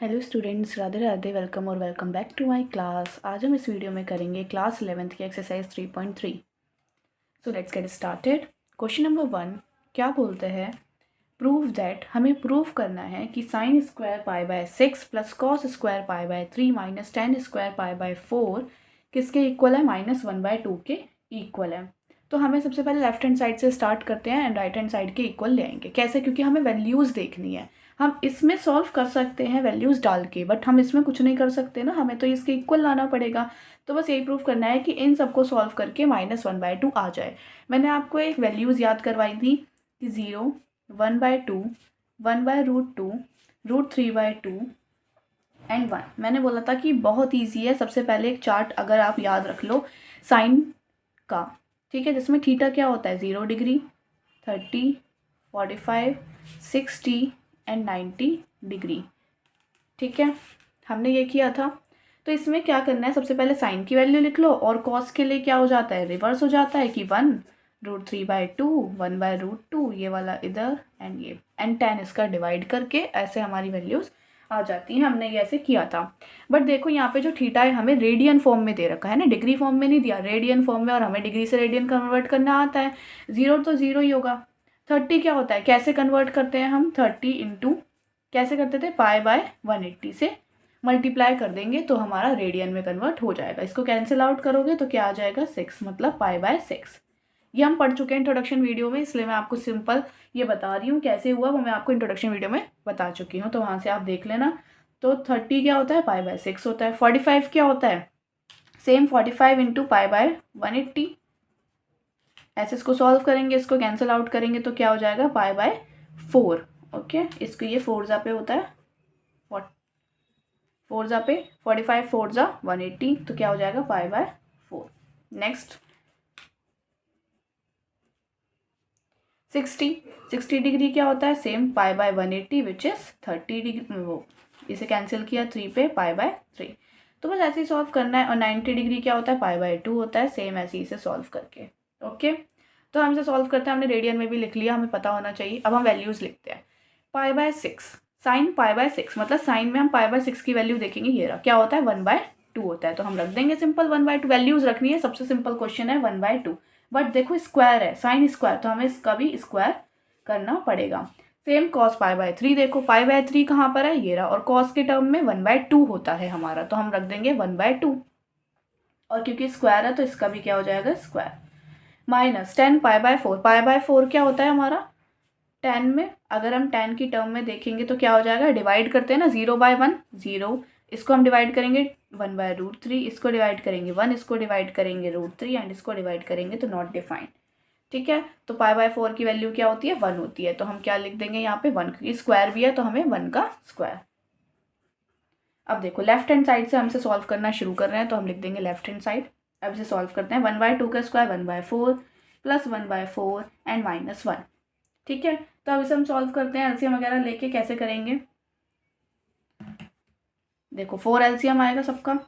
Hello students, Radhe Radhe. Welcome और welcome back to my class. आज हम इस वीडियो में करेंगे क्लास 11th की exercise 3.3। So let's get started. Question number 1 क्या बोलते हैं, प्रूव दैट। हमें प्रूव करना है कि sine square pi by 6 plus cos square pi by 3 minus ten square pi by 4 किसके इक्वल है, -1/2 के इक्वल है। तो हमें सबसे पहले लेफ्ट हैंड साइड से स्टार्ट करते हैं एंड राइट हैंड साइड के इक्वल ले आएंगे। कैसे? क्योंकि हमें वैल्यूज़ देखनी है। हम इसमें सॉल्व कर सकते हैं वैल्यूज़ डाल के, बट हम इसमें कुछ नहीं कर सकते ना, हमें तो इसके इक्वल लाना पड़ेगा। तो बस यही प्रूफ करना है कि इन सबको सॉल्व करके -1/2 आ जाए। मैंने आपको एक वैल्यूज़ याद करवाई थी कि 0, 1/2, 1/√2, √3/2 एंड 1। मैंने बोला था कि बहुत ईजी है। सबसे पहले एक चार्ट अगर आप याद रख लो साइन का, ठीक है, जिसमें थीटा क्या होता है, 0 डिग्री, 30, 45, 60 एंड 90 डिग्री। ठीक है, हमने ये किया था। तो इसमें क्या करना है, सबसे पहले साइन की वैल्यू लिख लो और कॉस के लिए क्या हो जाता है, रिवर्स हो जाता है कि 1√3/2, 1/√2, ये वाला इधर एंड ये एंड 10 इसका डिवाइड करके ऐसे हमारी वैल्यूज़ आ जाती हैं। हमने ये ऐसे किया था। बट देखो यहाँ पे जो थीटा है हमें रेडियन फॉर्म में दे रखा है ना, डिग्री फॉर्म में नहीं दिया, रेडियन फॉर्म में, और हमें डिग्री से रेडियन कन्वर्ट करना आता है। 0 तो 0 ही होगा। 30 क्या होता है, कैसे कन्वर्ट करते हैं हम, 30 इंटू कैसे करते थे, पाई बाय 180 से मल्टीप्लाई कर देंगे तो हमारा रेडियन में कन्वर्ट हो जाएगा। इसको कैंसिल आउट करोगे तो क्या आ जाएगा, 6, मतलब पाई बाय 6। ये हम पढ़ चुके हैं इंट्रोडक्शन वीडियो में, इसलिए मैं आपको सिंपल ये बता रही हूँ कैसे हुआ, वो मैं आपको इंट्रोडक्शन वीडियो में बता चुकी हूँ, तो वहाँ से आप देख लेना। तो 30 क्या होता है, पाई बाय 6 होता है। 45 क्या होता है, सेम 45 इंटू पाई बाय 180। ऐसे इसको सॉल्व करेंगे, इसको कैंसिल आउट करेंगे तो क्या हो जाएगा, पाई बाय 4। ओके, इसको ये 4 जा पे होता है, 4 जा पे 45, 4 जा 180, तो क्या हो जाएगा, पाई बाय 4। नेक्स्ट 60 डिग्री क्या होता है, same pi by 180 which is 30 degree. वो इसे कैंसिल किया 3 पे, पाई बाय 3। तो बस ऐसे ही सॉल्व करना है। और 90 डिग्री क्या होता है, पाई बाय 2 होता है, सेम ऐसे ही इसे सॉल्व करके। ओके, तो हम इसे सॉल्व करते हैं। हमने रेडियन में भी लिख लिया, हमें पता होना चाहिए। अब हम वैल्यूज़ लिखते हैं। Pi by 6, sine pi by 6, मतलब साइन में हम पाई बाय 6 की वैल्यू देखेंगे। ये रहा, क्या होता है, 1/2 होता है। तो हम रख देंगे सिंपल 1/2। वैल्यूज़ रखनी है, सबसे सिंपल क्वेश्चन है 1/2। बट देखो स्क्वायर है, साइन स्क्वायर, तो हमें इसका भी स्क्वायर करना पड़ेगा। सेम कॉस पाई बाय 3, देखो पाई बाय 3 कहाँ पर है, ये रहा, और कॉस के टर्म में 1/2 होता है हमारा, तो हम रख देंगे 1/2। और क्योंकि स्क्वायर है तो इसका भी क्या हो जाएगा, square. Minus 10 pi by 4, pi by 4 क्या होता है हमारा, 10 में अगर हम 10 की टर्म में देखेंगे तो क्या हो जाएगा, डिवाइड करते हैं ना, 0/1 0, इसको हम डिवाइड करेंगे 1/√3, इसको डिवाइड करेंगे 1, इसको डिवाइड करेंगे √3 एंड इसको डिवाइड करेंगे तो नॉट डिफाइंड। ठीक है, तो पाई बाय 4 की वैल्यू क्या होती है, 1 होती है। तो हम क्या लिख देंगे यहाँ पे 1, क्योंकि स्क्वायर भी है तो हमें 1 का स्क्वायर। अब देखो लेफ्ट हैंड साइड से हमसे सॉल्व करना शुरू कर रहे हैं, तो हम लिख देंगे लेफ्ट हैंड साइड। अब इसे सॉल्व करते हैं। 1/2 का स्क्वायर 1/4 प्लस 1/4 एंड -1। ठीक है, तो अब इसे हम सॉल्व करते हैं एलसीएम वगैरह लेके। कैसे करेंगे, देखो 4 एलसीएम आएगा सबका।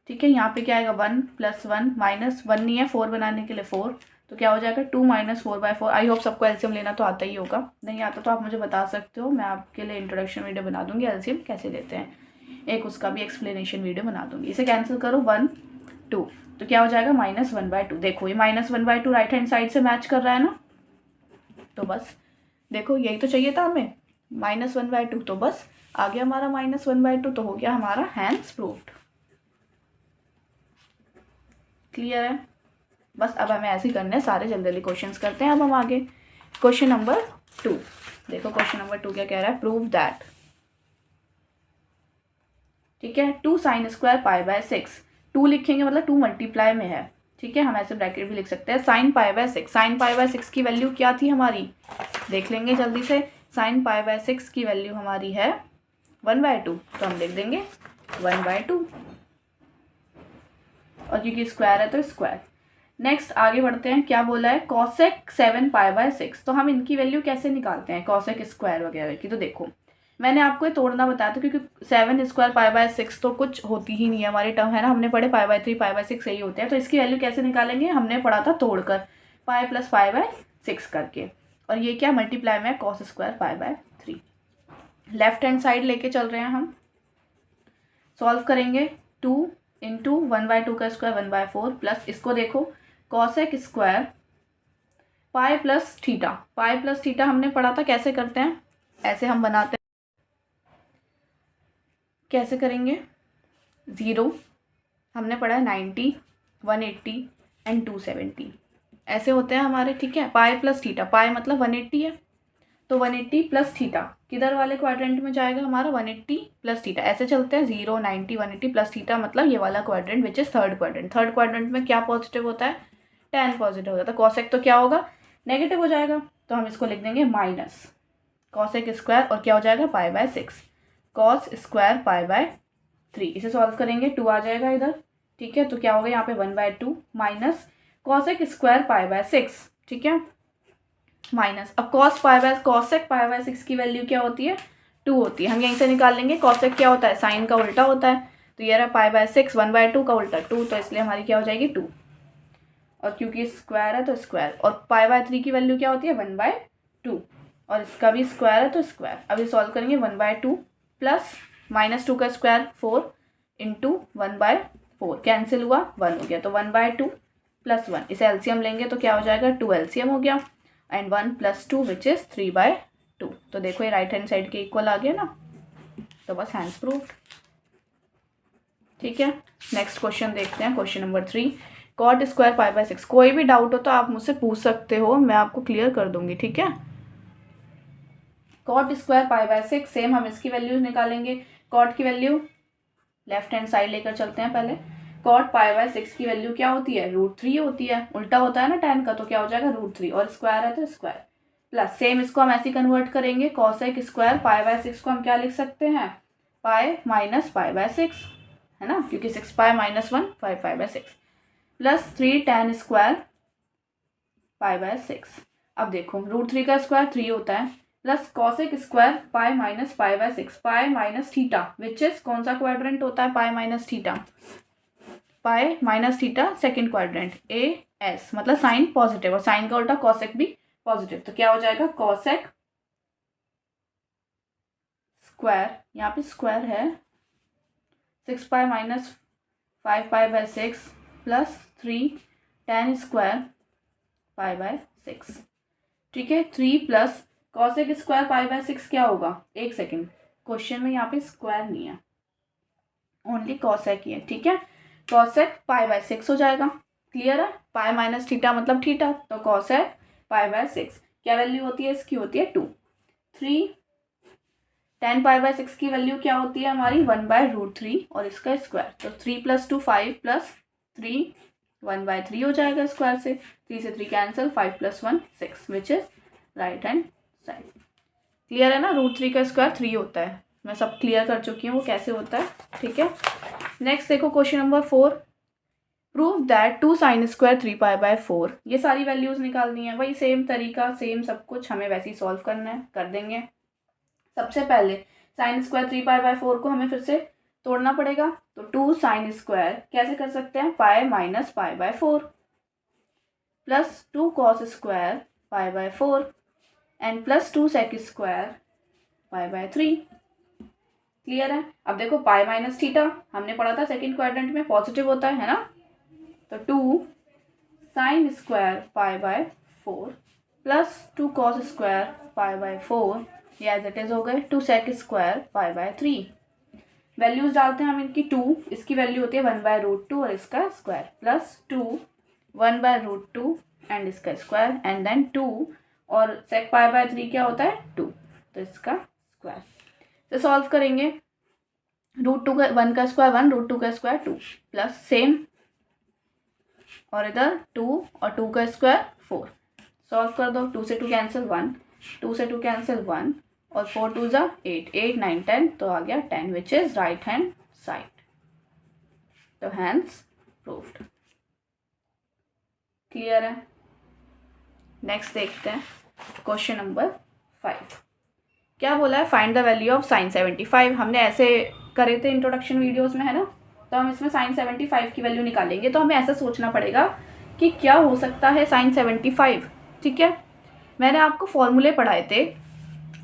ठीक है, यहाँ पे क्या आएगा, 1 + 1 -1 नहीं है, 4 बनाने के लिए 4, तो क्या हो जाएगा 2 - 4/4। आई होप सबको एलसीएम लेना तो आता ही होगा, नहीं आता तो आप मुझे बता सकते हो, मैं आपके लिए इंट्रोडक्शन वीडियो बना दूंगी एलसीएम कैसे लेते हैं, एक उसका भी एक्सप्लेनेशन वीडियो बना दूंगी। इसे कैंसिल करो 1 2, तो क्या हो जाएगा -1/2। देखो ये -1/2 राइट हैंड साइड से मैच कर रहा है ना, तो बस देखो यही तो चाहिए था हमें, -1/2, तो बस आ गया हमारा -1/2, तो हो गया हमारा हैंस प्रूव्ड। क्लियर है, बस अब हमें ऐसे ही करने हैं सारे। जल्दी जल्दी क्वेश्चंस करते हैं अब हम आगे। क्वेश्चन नंबर 2, देखो क्वेश्चन नंबर 2 क्या कह रहा है, प्रूव दैट। ठीक है, 2 sin स्क्वायर पाई बाय 6, 2 लिखेंगे मतलब 2 मल्टीप्लाई में है। ठीक है, हम ऐसे ब्रैकेट भी लिख सकते हैं। Sine pi by 6, sine pi by 6 की वैल्यू क्या थी हमारी, देख लेंगे जल्दी से। साइन पाई बाय 6 की वैल्यू हमारी है 1/2, तो हम लिख देंगे 1/2, और क्योंकि स्क्वायर है तो स्क्वायर। नेक्स्ट आगे बढ़ते हैं, क्या बोला है, कॉसेक 7 पाई बाय 6, तो हम इनकी वैल्यू कैसे निकालते हैं, कॉसेक स्क्वायर वगैरह की। तो देखो मैंने आपको ये तोड़ना बताया था, क्योंकि 7 स्क्वायर पाई बाय 6 तो कुछ होती ही नहीं है हमारी टर्म, है ना, हमने पढ़े पाई बाय 3 पाई बाय 6 यही होते हैं। तो इसकी वैल्यू कैसे निकालेंगे, हमने पढ़ा था तोड़कर, पाई प्लस पाई बाय 6 करके, और ये क्या मल्टीप्लाई में है, cos square pi by 3। Left hand side लेके चल रहे हैं हम। सॉल्व करेंगे 2 इंटू 1/2 का स्क्वायर 1/4 प्लस इसको देखो cosec square pi plus theta. Pi plus theta हमने पढ़ा था कैसे करते हैं, ऐसे हम बनाते हैं। कैसे करेंगे, 0 हमने पढ़ा है 90, 180 एंड 270 ऐसे होते हैं हमारे, ठीक है। पाई प्लस थीटा, पाई मतलब 180 है, तो 180 प्लस थीटा किधर वाले क्वाड्रेंट में जाएगा हमारा, 180 प्लस थीटा। ऐसे चलते हैं 0, 90, 180 प्लस थीटा मतलब ये वाला quadrant which is third quadrant. Third quadrant में क्या पॉजिटिव होता है, tan पॉजिटिव होता है, तो कॉसेक तो क्या होगा, नेगेटिव हो जाएगा। तो हम इसको लिख देंगे माइनस कॉसेक स्क्वायर और क्या हो जाएगा π/6 कॉस स्क्वायर π/3। इसे सॉल्व करेंगे 2 आ जाएगा इधर, ठीक है। तो क्या होगा यहाँ पे 1/2 माइनस कॉसेक स्क्वायर π/6, ठीक है, माइनस अब कॉसेक π/6 की वैल्यू क्या होती है, 2 होती है। हम यहीं से निकाल लेंगे, कॉसेक क्या होता है, साइन का उल्टा होता है, तो ये रहा π/6 1/2 का उल्टा 2, तो इसलिए हमारी क्या हो जाएगी 2, और क्योंकि स्क्वायर है तो स्क्वायर, और π/3 की वैल्यू क्या होती है 1/2, और इसका भी स्क्वायर है तो स्क्वायर। अब ये सॉल्व करेंगे 1/2 प्लस -2 का स्क्वायर 4 इंटू 1/4 कैंसिल हुआ 1 हो गया, तो 1/2 प्लस 1, इसे एलसीएम लेंगे तो क्या हो जाएगा 2 एलसीएम हो गया, एंड 1 + 2 विच इज़ 3/2। तो देखो ये राइट हैंड साइड के इक्वल आ गया ना, तो बस हैंड्स प्रूव्ड, ठीक है। नेक्स्ट क्वेश्चन देखते हैं, क्वेश्चन नंबर 3, कॉट स्क्वायर π/6। कोई भी डाउट हो तो आप मुझसे पूछ सकते हो, मैं आपको क्लियर कर दूंगी, ठीक है। कॉट स्क्वायर π/6, सेम हम इसकी वैल्यू निकालेंगे। कॉट की वैल्यू लेफ्ट हैंड साइड लेकर चलते हैं पहले। कॉट π/6 की वैल्यू क्या होती है, √3 होती है, उल्टा होता है ना tan का, तो क्या हो जाएगा √3, और स्क्वायर है तो स्क्वायर, प्लस सेम इसको हम ऐसे कन्वर्ट करेंगे, कॉसेक स्क्वायर π/6 को हम क्या लिख सकते हैं, पाई माइनस π/6, है ना, क्योंकि 6π - 1 5π/6 प्लस 3 tan स्क्वायर π/6। अब देखो √3 का स्क्वायर 3 होता है, plus cosec square pi minus π/6, pi minus theta which is कौन सा क्वाड्रेंट होता है, pi minus theta, pi minus theta second quadrant AS, मतलब साइन पॉजिटिव, और साइन का उल्टा कॉसेक भी पॉजिटिव, तो क्या हो जाएगा कॉसेक स्क्वायर, यहाँ पे स्क्वायर है 6π - 5π/6 प्लस 3 tan स्क्वायर π/6, ठीक है। 3 प्लस कॉसेक स्क्वायर π/6 क्या होगा, एक सेकेंड, क्वेश्चन में यहाँ पे स्क्वायर नहीं है, ओनली कॉसेक ही है, ठीक है। कॉसेक π/6 हो जाएगा, क्लियर है, पाई माइनस थीटा मतलब थीटा, तो कॉसेक π/6 क्या वैल्यू होती है, इसकी होती है 2। 3 tan π/6 की वैल्यू क्या होती है हमारी 1/√3 और इसका स्क्वायर, तो 3 + 2 5 प्लस 3 1/3 हो जाएगा स्क्वायर से, 3 से 3 cancel, 5 + 1 6 which is right hand side. Clear है ना, √3 का स्क्वायर 3 होता है, मैं सब क्लियर कर चुकी हूँ वो कैसे होता है, ठीक है। नेक्स्ट देखो question number 4, prove that 2 sin square 3π/4। ये सारी वैल्यूज निकालनी है, वही सेम तरीका, सेम सब कुछ हमें वैसे ही सॉल्व करना है, कर देंगे। सबसे पहले sin स्क्वायर 3π/4 को हमें फिर से तोड़ना पड़ेगा, तो 2 sin स्क्वायर कैसे कर सकते हैं, pi minus π/4 plus 2 cos square π/4 and plus 2 sec square π/3। Clear है। अब देखो पाई माइनस थीटा हमने पढ़ा था सेकंड क्वाड्रेंट में पॉजिटिव होता है ना, तो 2 sin स्क्वायर π/4 प्लस 2 cos स्क्वायर π/4, ये एज इट इज हो गए, 2 sec स्क्वायर π/3। वैल्यूज डालते हैं हम इनकी, 2 इसकी वैल्यू होती है 1/√2 और इसका स्क्वायर, प्लस 2 1/√2 एंड इसका स्क्वायर, एंड देन 2 और sec π/3 क्या होता है 2, तो इसका स्क्वायर। तो सॉल्व करेंगे, √2 का 1 का स्क्वायर 1, √2 का स्क्वायर 2, प्लस सेम, और इधर 2 और 2 का स्क्वायर 4। सॉल्व कर दो, 2 से 2 कैंसिल 1, 2 से 2 कैंसिल 1, और 4 2 जा 8, 8 9 10, तो आ गया 10 which is right hand side, तो हैंड्स प्रूव्ड। क्लियर है। नेक्स्ट देखते हैं क्वेश्चन नंबर 5, क्या बोला है, find the value of sin 75। हमने ऐसे करे थे इंट्रोडक्शन वीडियोस में, है ना, तो हम इसमें sin 75 की वैल्यू निकालेंगे, तो हमें ऐसा सोचना पड़ेगा कि क्या हो सकता है sin 75, ठीक है। मैंने आपको फॉर्मूले पढ़ाए थे,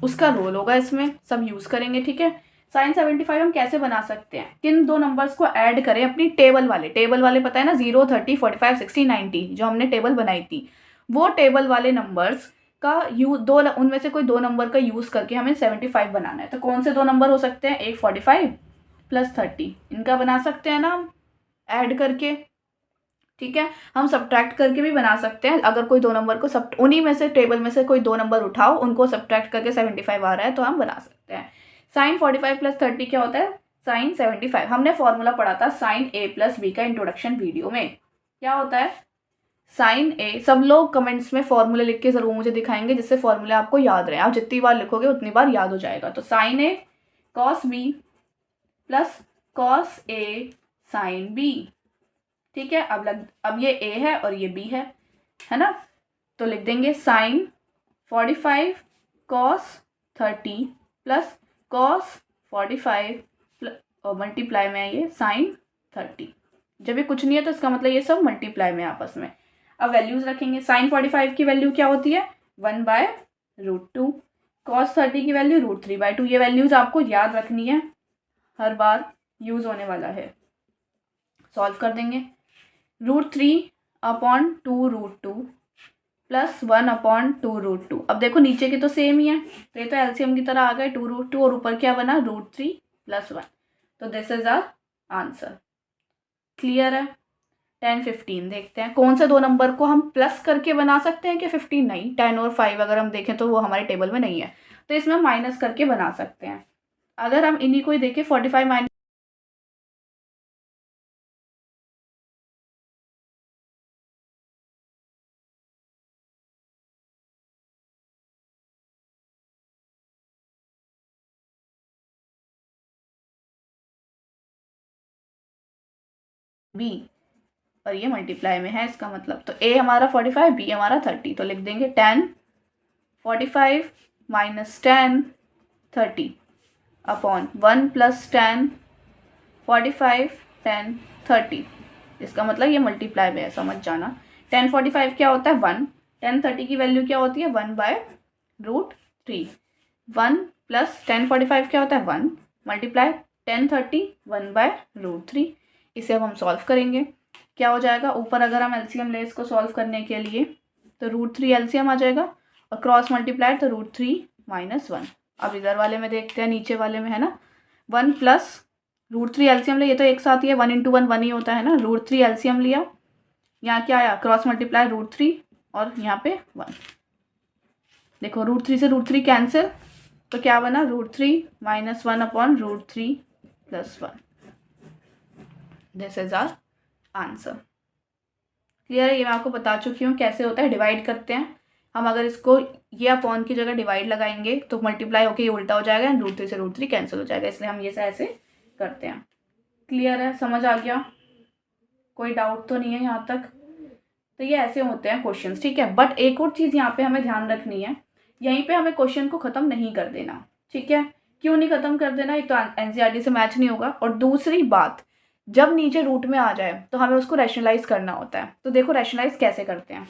उसका रोल होगा इसमें, सब यूज़ करेंगे, ठीक है। साइन 75 हम कैसे बना सकते हैं, किन दो नंबर्स को ऐड करें अपनी टेबल वाले पता है ना 0, 30, 45, 60, 90 जो हमने टेबल बनाई थी, वो टेबल वाले नंबर्स का उनमें से कोई दो नंबर का यूज़ करके हमें 75 बनाना है। तो कौन से दो नंबर हो सकते हैं, एक 45 प्लस 30, इनका बना सकते हैं ना हम ऐड करके। ठीक है, हम सब्ट्रैक्ट करके भी बना सकते हैं, अगर कोई दो नंबर को सब उन्हीं में से टेबल में से कोई दो नंबर उठाओ, उनको सब्ट्रैक्ट करके 75 आ रहा है तो हम बना सकते हैं। साइन 45 प्लस 30 क्या होता है, साइन 75। हमने फॉर्मूला पढ़ा था साइन ए प्लस बी का इंट्रोडक्शन वीडियो में। क्या होता है साइन ए, सब लोग कमेंट्स में फॉर्मूले लिख के ज़रूर मुझे दिखाएंगे जिससे फॉर्मूले आपको याद रहे, आप जितनी बार लिखोगे उतनी बार याद हो जाएगा। तो sign A cos B plus cos A sine B. ठीक है, अब ये ए है और ये बी है ना, तो लिख देंगे साइन 45 कॉस 30 प्लस कॉस 45 और मल्टीप्लाई में है ये साइन 30। जब ये कुछ नहीं है तो इसका मतलब ये सब मल्टीप्लाई में आपस में। अब वैल्यूज रखेंगे, साइन 45 की वैल्यू क्या होती है 1/√2, कॉस 30 की वैल्यू √3/2। ये वैल्यूज आपको याद रखनी है, हर बार यूज होने वाला है। सॉल्व कर देंगे, √3/2√2 प्लस 1/2√2। अब देखो नीचे की तो सेम ही है, तो ये तो एलसीएम की तरह आ गए 2√2 और ऊपर क्या बना √3 + 1। तो this is our answer. Clear है। 10, 15 देखते हैं कौन से दो नंबर को हम प्लस करके बना सकते हैं कि 15 नहीं, 10 और 5 अगर हम देखें तो वो हमारे टेबल में नहीं है, तो इसमें हम माइनस करके बना सकते हैं। अगर हम इन्हीं को ही देखें 45 माइनस बी और ये मल्टीप्लाई में है, इसका मतलब तो ए हमारा 45, बी हमारा 30। तो लिख देंगे 10 45 माइनस 10 30 अपॉन 1 प्लस 10 45 10 30। इसका मतलब ये मल्टीप्लाई में है, समझ जाना। 10 45 क्या होता है 1, 10 30 की वैल्यू क्या होती है 1/√3। 1 प्लस 10 45 क्या होता है 1 मल्टीप्लाई 10 30 1/√3। इसे अब हम सॉल्व करेंगे, क्या हो जाएगा, ऊपर अगर हम एलसीएम ले इसको सॉल्व करने के लिए तो √3 एलसीएम आ जाएगा और क्रॉस मल्टीप्लाई तो √3 - 1। अब इधर वाले में देखते हैं, नीचे वाले में है ना 1 प्लस √3 एलसीएम ले, ये तो एक साथ ही है 1 × 1 1 ही होता है ना, √3 एलसीएम लिया, यहाँ क्या आया क्रॉस मल्टीप्लाई √3 और यहाँ पे 1। देखो √3 से √3 कैंसिल, तो क्या बना √3 - 1/√3 + 1। This is our answer. Clear है, ये मैं आपको बता चुकी हूँ कैसे होता है, डिवाइड करते हैं हम। अगर इसको ये अपॉन की जगह डिवाइड लगाएंगे तो मल्टीप्लाई होके ये उल्टा हो जाएगा, √3 से √3 कैंसिल हो जाएगा, इसलिए हम ये ऐसे करते हैं। क्लियर है, समझ आ गया, कोई डाउट तो नहीं है यहाँ तक। तो ये ऐसे होते हैं क्वेश्चंस, ठीक है। बट एक और चीज़ यहाँ पे हमें ध्यान रखनी है, यहीं पे हमें क्वेश्चन को ख़त्म नहीं कर देना, ठीक है। क्यों नहीं ख़त्म कर देना, एक तो एनसीईआरटी से मैच नहीं होगा, और दूसरी बात जब नीचे रूट में आ जाए तो हमें उसको रैशनलाइज करना होता है। तो देखो रैशनलाइज कैसे करते हैं,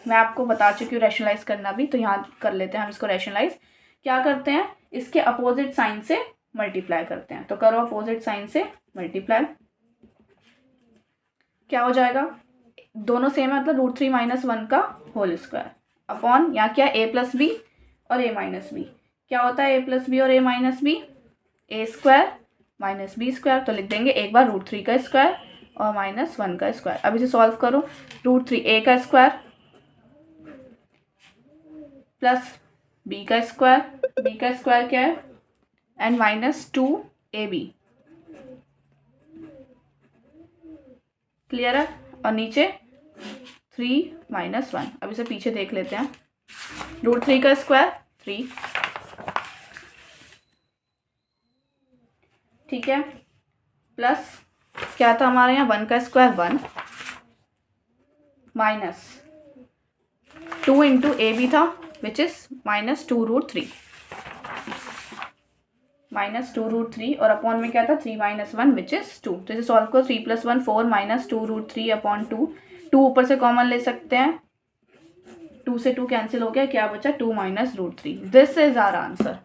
मैं आपको बता चुकी हूँ रैशनलाइज करना भी, तो यहाँ कर लेते हैं हम इसको रैशनलाइज। क्या करते हैं, इसके अपोजिट साइन से मल्टीप्लाई करते हैं। तो करो अपोजिट साइन से मल्टीप्लाई, क्या हो जाएगा, दोनों सेम है मतलब √3 - 1 का होल स्क्वायर अपॉन यहाँ क्या a + b और a - b। क्या होता है a + b और a - b, a² - b²। तो लिख देंगे एक बार √3 का स्क्वायर और -1 का स्क्वायर। अब इसे सॉल्व करो, √3 a का स्क्वायर प्लस b का स्क्वायर क्या है एंड -2ab। क्लियर है, और नीचे 3 - 1। अब इसे पीछे देख लेते हैं, √3 का स्क्वायर 3, ठीक है, प्लस क्या था हमारे यहाँ 1 का स्क्वायर 1 माइनस 2 × ab था विच इज -2√3 और अपॉन में क्या था 3 - 1 विच इज 2। तो इसे सॉल्व करो, 3 + 1 4 -2√3/2। 2 ऊपर से कॉमन ले सकते हैं, 2 से 2 कैंसिल हो गया, क्या बचा 2 - √3। This is our answer.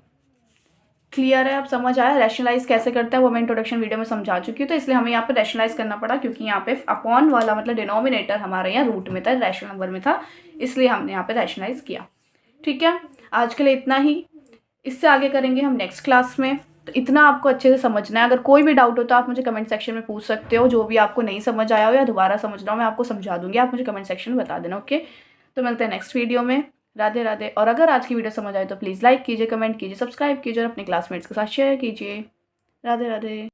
Clear है, अब समझ आया रैशनलाइज कैसे करते हैं, वो मैं इंट्रोडक्शन वीडियो में समझा चुकी हूँ। तो इसलिए हमें यहाँ पे रैशनलाइज करना पड़ा, क्योंकि यहाँ पे अपॉन वाला मतलब डिनोमिनेटर हमारे यहाँ रूट में था, रैशनल नंबर में था, इसलिए हमने यहाँ पे रैशनलाइज किया। ठीक है, आज के लिए इतना ही, इससे आगे करेंगे हम नेक्स्ट क्लास में। तो इतना आपको अच्छे से समझना है। अगर कोई भी डाउट हो तो आप मुझे कमेंट सेक्शन में पूछ सकते हो, जो भी आपको नहीं समझ आया हो या दोबारा समझना हो मैं आपको समझा दूंगी, आप मुझे कमेंट सेक्शन में बता देना। ओके, तो मिलते हैं नेक्स्ट वीडियो में। राधे राधे। और अगर आज की वीडियो समझ आए तो प्लीज़ लाइक कीजिए, कमेंट कीजिए, सब्सक्राइब कीजिए और अपने क्लासमेट्स के साथ शेयर कीजिए। राधे राधे।